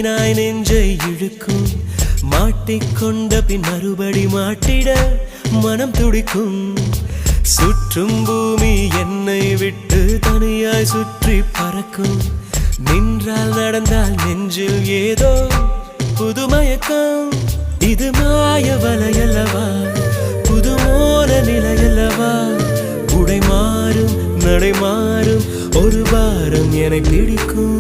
மீனாய் நெஞ்சை இழுக்கும் மாட்டிக்கொண்ட பின் மறுபடி மாட்டிட மனம் துடிக்கும் சுற்றும் பூமி என்னை விட்டு தனியாய் சுற்றி பறக்கும் நின்றால் நடந்தால் நெஞ்சில் ஏதோ புதுமயக்கம் இது மாய வலையல்லவா புது மோல நிலையல்லவா உடை மாறும் நடை மாறும் ஒரு வாரம் என்னை பிடிக்கும்